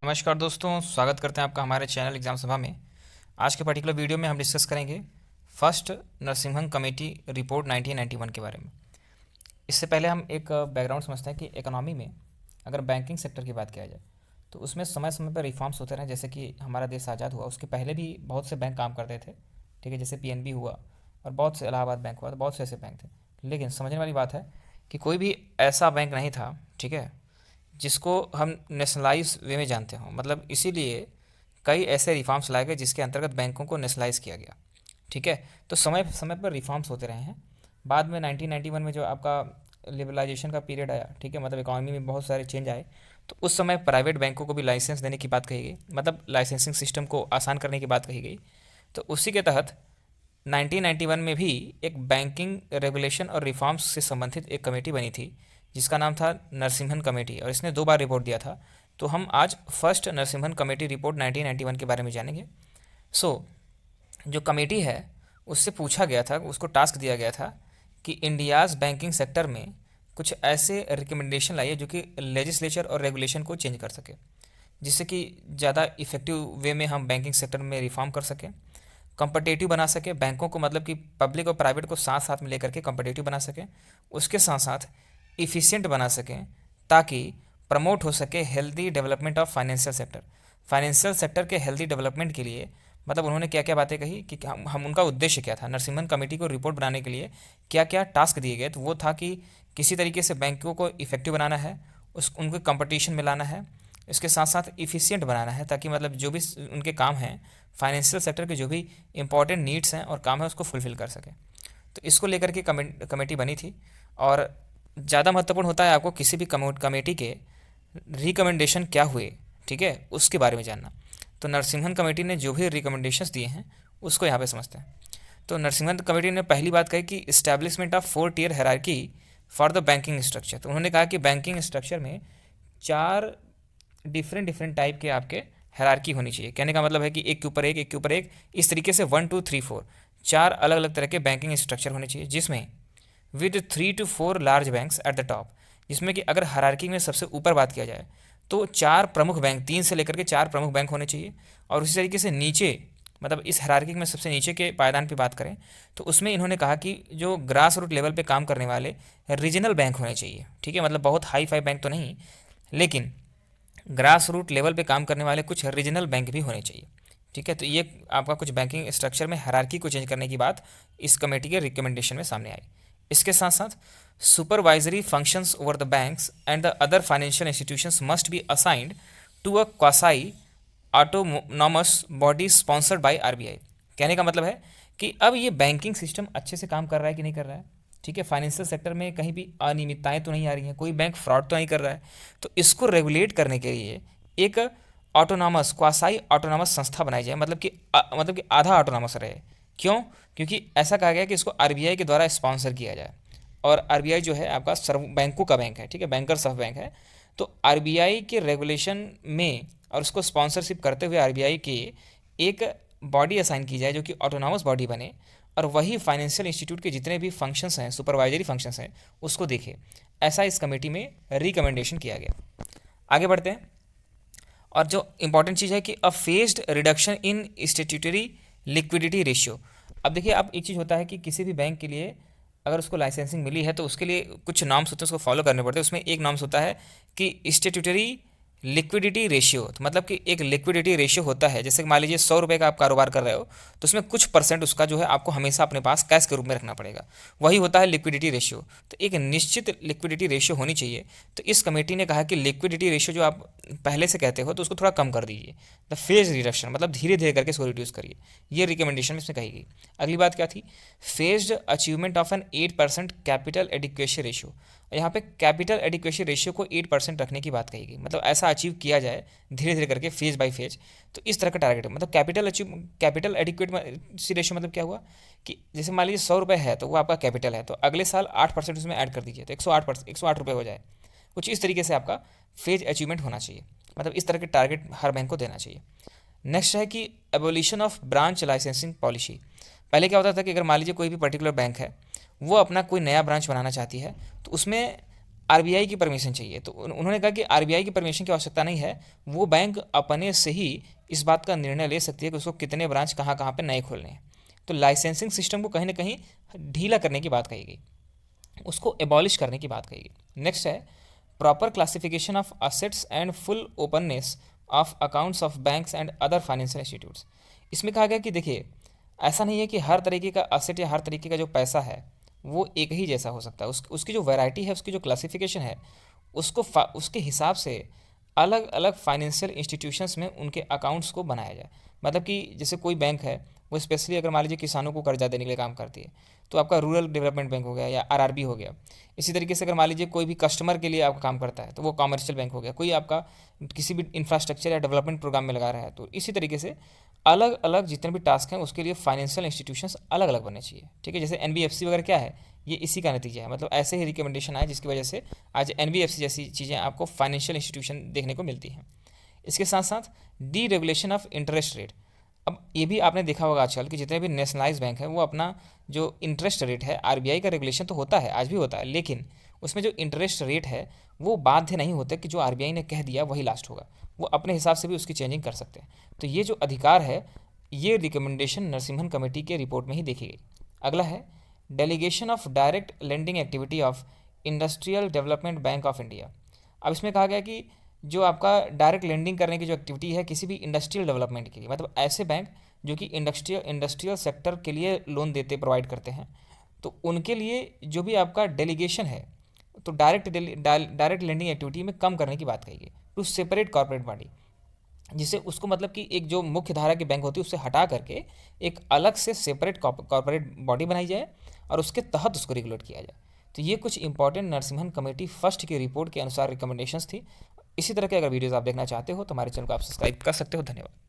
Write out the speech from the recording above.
नमस्कार दोस्तों, स्वागत करते हैं आपका हमारे चैनल एग्जाम सभा में। आज के पर्टिकुलर वीडियो में हम डिस्कस करेंगे फर्स्ट नरसिम्हन कमेटी रिपोर्ट 1991 के बारे में। इससे पहले हम एक बैकग्राउंड समझते हैं कि इकोनॉमी में अगर बैंकिंग सेक्टर की बात किया जाए तो उसमें समय समय पर रिफॉर्म्स होते रहे। जैसे कि हमारा देश आज़ाद हुआ उसके पहले भी बहुत से बैंक काम करते थे, ठीक है, जैसे पीएनबी हुआ और बहुत से इलाहाबाद बैंक हुआ, तो बहुत से ऐसे बैंक थे। लेकिन समझने वाली बात है कि कोई भी ऐसा बैंक नहीं था, ठीक है, जिसको हम नेशनलाइज वे में जानते हों। मतलब इसीलिए कई ऐसे रिफॉर्म्स लाए गए जिसके अंतर्गत बैंकों को नेशनलाइज किया गया, ठीक है। तो समय समय पर रिफॉर्म्स होते रहे हैं। बाद में 1991 में जो आपका लिबरलाइजेशन का पीरियड आया, ठीक है, मतलब इकोनॉमी में बहुत सारे चेंज आए, तो उस समय प्राइवेट बैंकों को भी लाइसेंस देने की बात कही गई, मतलब लाइसेंसिंग सिस्टम को आसान करने की बात कही गई। तो उसी के तहत 1991 में भी एक बैंकिंग रेगुलेशन और रिफॉर्म्स से संबंधित एक कमेटी बनी थी जिसका नाम था नरसिम्हन कमेटी, और इसने 2 बार रिपोर्ट दिया था। तो हम आज फर्स्ट नरसिम्हन कमेटी रिपोर्ट 1991 के बारे में जानेंगे। जो कमेटी है उससे पूछा गया था, उसको टास्क दिया गया था कि इंडियाज़ बैंकिंग सेक्टर में कुछ ऐसे रिकमेंडेशन लाइए जो कि लेजिस्लेचर और रेगुलेशन को चेंज कर सके, जिससे कि ज़्यादा इफेक्टिव वे में हम बैंकिंग सेक्टर में रिफॉर्म कर सकें, कम्पटेटिव बना सके बैंकों को, मतलब कि पब्लिक और प्राइवेट को साथ साथ में लेकर के कम्पटेटिव बना सकें, उसके साथ साथ इफ़िशिएंट बना सकें, ताकि प्रमोट हो सके healthy development of financial sector. Financial sector के हेल्दी डेवलपमेंट के लिए मतलब उन्होंने क्या क्या बातें कही कि हम उनका उद्देश्य क्या था, नरसिम्हन कमेटी को रिपोर्ट बनाने के लिए क्या क्या टास्क दिए गए। तो वो था कि किसी तरीके से बैंकों को इफेक्टिव बनाना है, उनको कंपटीशन में लाना है, इसके साथ साथ इफ़िशिएंट बनाना है, ताकि मतलब जो भी उनके काम हैं फाइनेंशियल सेक्टर के जो भी इंपॉर्टेंट नीड्स हैं और काम है उसको फुलफ़िल कर सके। तो इसको लेकर के कमेटी बनी थी। और ज़्यादा महत्वपूर्ण होता है आपको किसी भी कमेटी के रिकमेंडेशन क्या हुए, ठीक है, उसके बारे में जानना। तो नरसिम्हन कमेटी ने जो भी रिकमेंडेशंस दिए हैं उसको यहाँ पे समझते हैं। तो नरसिम्हन कमेटी ने पहली बात कही कि establishment of 4 tier hierarchy for the banking structure. तो उन्होंने कहा कि बैंकिंग स्ट्रक्चर में 4 डिफरेंट डिफरेंट टाइप के आपके हायरार्की होनी चाहिए। कहने का मतलब है कि एक के ऊपर एक, एक के ऊपर एक, इस तरीके से 1 2 3 4 4 अलग अलग तरह के बैंकिंग स्ट्रक्चर होने चाहिए, जिसमें with 3 to 4 large banks at the top. जिसमें कि अगर हायरार्की में सबसे ऊपर बात किया जाए तो 4 प्रमुख बैंक, 3 से लेकर के 4 प्रमुख बैंक होने चाहिए। और उसी तरीके से नीचे, मतलब इस हायरार्की में सबसे नीचे के पायदान पे बात करें तो उसमें इन्होंने कहा कि जो ग्रास रूट लेवल पे काम करने वाले रीजनल बैंक होने चाहिए, ठीक है, मतलब बहुत हाई फाई बैंक तो नहीं, लेकिन ग्रास रूट लेवल पे काम करने वाले कुछ रीजनल बैंक भी होने चाहिए, ठीक है। तो ये आपका कुछ बैंकिंग स्ट्रक्चर में हायरार्की को चेंज करने की बात इस कमेटी के रिकमेंडेशन में सामने आई। इसके साथ साथ supervisory functions over the banks and the other financial institutions must be assigned to a quasi autonomous body sponsored by RBI. कहने का मतलब है कि अब ये बैंकिंग सिस्टम अच्छे से काम कर रहा है कि नहीं कर रहा है, ठीक है, फाइनेंशियल सेक्टर में कहीं भी अनियमितताएं तो नहीं आ रही हैं, कोई बैंक फ्रॉड तो नहीं कर रहा है। तो इसको रेगुलेट करने के लिए एक ऑटोनॉमस क्वासाई ऑटोनॉमस संस्था बनाई जाए, मतलब कि आधा ऑटोनॉमस रहे। क्यों? क्योंकि ऐसा कहा गया कि इसको आरबीआई के द्वारा स्पॉन्सर किया जाए। और आरबीआई जो है आपका सर्व बैंकों का बैंक है, ठीक है, बैंकर्स ऑफ बैंक है। तो आरबीआई के रेगुलेशन में और उसको स्पॉन्सरशिप करते हुए आरबीआई की एक बॉडी असाइन की जाए जो कि ऑटोनॉमस बॉडी बने, और वही फाइनेंशियल इंस्टीट्यूट के जितने भी फंक्शंस हैं, सुपरवाइजरी फंक्शंस हैं, उसको देखे। ऐसा इस कमेटी में रिकमेंडेशन किया गया। आगे बढ़ते हैं। और जो इंपॉर्टेंट चीज़ है कि a phased reduction in statutory liquidity ratio. अब देखिए, अब एक चीज़ होता है कि किसी भी बैंक के लिए अगर उसको लाइसेंसिंग मिली है तो उसके लिए कुछ नॉर्म्स होते हैं, उसको फॉलो करने पड़ते हैं। उसमें एक नॉर्म्स होता है कि स्टेट्यूटरी लिक्विडिटी रेशियो, तो मतलब कि एक लिक्विडिटी रेशियो होता है। जैसे कि मान लीजिए 100 रुपये का आप कारोबार कर रहे हो तो उसमें कुछ परसेंट उसका जो है आपको हमेशा अपने पास कैश के रूप में रखना पड़ेगा, वही होता है लिक्विडिटी रेशियो। तो एक निश्चित लिक्विडिटी रेशियो होनी चाहिए। तो इस कमेटी ने कहा कि लिक्विडिटी रेशियो जो आप पहले से कहते हो तो उसको थोड़ा कम कर दीजिए, द फेज रिडक्शन, मतलब धीरे धीरे करके इसको रिड्यूस करिए। ये रिकमेंडेशन इसमें कही गई। अगली बात क्या थी? Phased achievement of an 8% capital adequacy ratio. यहाँ पे कैपिटल एडिक्वेसी रेशियो को 8% रखने की बात कही गई, मतलब ऐसा अचीव किया जाए धीरे धीरे करके, फेज बाय फेज। तो इस तरह का टारगेट है। मतलब कैपिटल एडिक्वेसी रेशियो मतलब क्या हुआ कि जैसे मान लीजिए 100 रुपये है तो वो आपका कैपिटल है, तो अगले साल 8% उसमें ऐड कर दीजिए तो 108 रुपये हो जाए। कुछ इस तरीके से आपका फेज अचीवमेंट होना चाहिए, मतलब इस तरह के टारगेट हर बैंक को देना चाहिए। नेक्स्ट है कि abolition of branch licensing policy. पहले क्या होता था कि अगर मान लीजिए कोई भी पर्टिकुलर बैंक है वो अपना कोई नया ब्रांच बनाना चाहती है तो उसमें आरबीआई की परमिशन चाहिए। तो उन्होंने कहा कि आरबीआई की परमिशन की आवश्यकता नहीं है, वो बैंक अपने से ही इस बात का निर्णय ले सकती है कि उसको कितने ब्रांच कहाँ कहाँ पे नए खोलने हैं। तो लाइसेंसिंग सिस्टम को कहीं ना कहीं ढीला करने की बात कही गई, उसको एबॉलिश करने की बात कही गई। नेक्स्ट है proper classification of assets and full openness of accounts of banks and other financial institutes. इसमें कहा गया कि देखिए, ऐसा नहीं है कि हर तरीके का असेट या हर तरीके का जो पैसा है वो एक ही जैसा हो सकता है। उसकी जो वैरायटी है, उसकी जो क्लासिफिकेशन है, उसके हिसाब से अलग अलग फाइनेंशियल इंस्टीट्यूशंस में उनके अकाउंट्स को बनाया जाए। मतलब कि जैसे कोई बैंक है, वो स्पेशली अगर मान लीजिए किसानों को कर्जा देने के लिए काम करती है, तो आपका रूरल डेवलपमेंट बैंक हो गया या आरआरबी हो गया। इसी तरीके से अगर मान लीजिए कोई भी कस्टमर के लिए आपका काम करता है, तो वो कॉमर्शियल बैंक हो गया। कोई आपका किसी भी इंफ्रास्ट्रक्चर या डेवलपमेंट प्रोग्राम में लगा रहा है, तो इसी तरीके से अलग अलग जितने भी टास्क हैं उसके लिए फाइनेंशियल इंस्टीट्यूशंस अलग अलग बनने चाहिए। ठीक है, जैसे एनबीएफसी वगैरह क्या है, ये इसी का नतीजा है। मतलब ऐसे ही रिकमेंडेशन आए जिसकी वजह से आज एनबीएफसी जैसी चीज़ें आपको फाइनेंशियल इंस्टीट्यूशन देखने को मिलती हैं। इसके साथ साथ D regulation of interest rate. अब ये भी आपने देखा होगा आजकल कि जितने भी नेशनलाइज बैंक है वो अपना जो इंटरेस्ट रेट है, आरबीआई का रेगुलेशन तो होता है, आज भी होता है, लेकिन उसमें जो इंटरेस्ट रेट है वो बाध्य नहीं होता कि जो आरबीआई ने कह दिया वही लास्ट होगा। वो अपने हिसाब से भी उसकी चेंजिंग कर सकते हैं। तो ये जो अधिकार है, ये रिकमेंडेशन नरसिम्हन कमेटी के रिपोर्ट में ही देखी गई। अगला है delegation of direct lending activity of industrial development bank of India. अब इसमें कहा गया कि जो आपका डायरेक्ट लेंडिंग करने की जो एक्टिविटी है किसी भी इंडस्ट्रियल डेवलपमेंट के लिए, मतलब ऐसे बैंक जो कि इंडस्ट्रियल सेक्टर के लिए लोन देते प्रोवाइड करते हैं, तो उनके लिए जो भी आपका डेलीगेशन है, तो डायरेक्ट लेंडिंग एक्टिविटी में कम करने की बात कही गई टू सेपरेट कॉर्पोरेट बॉडी, जिससे उसको मतलब कि एक जो मुख्य धारा की बैंक होती है उससे हटा करके एक अलग से सेपरेट कॉर्पोरेट बॉडी बनाई जाए और उसके तहत उसको रेगुलेट किया जाए। तो ये कुछ इंपॉर्टेंट नरसिम्हन कमेटी फर्स्ट की रिपोर्ट के अनुसार रिकमेंडेशंस थी। इसी तरह के अगर वीडियोज़ आप देखना चाहते हो तो हमारे चैनल को आप सब्सक्राइब कर सकते हो। धन्यवाद।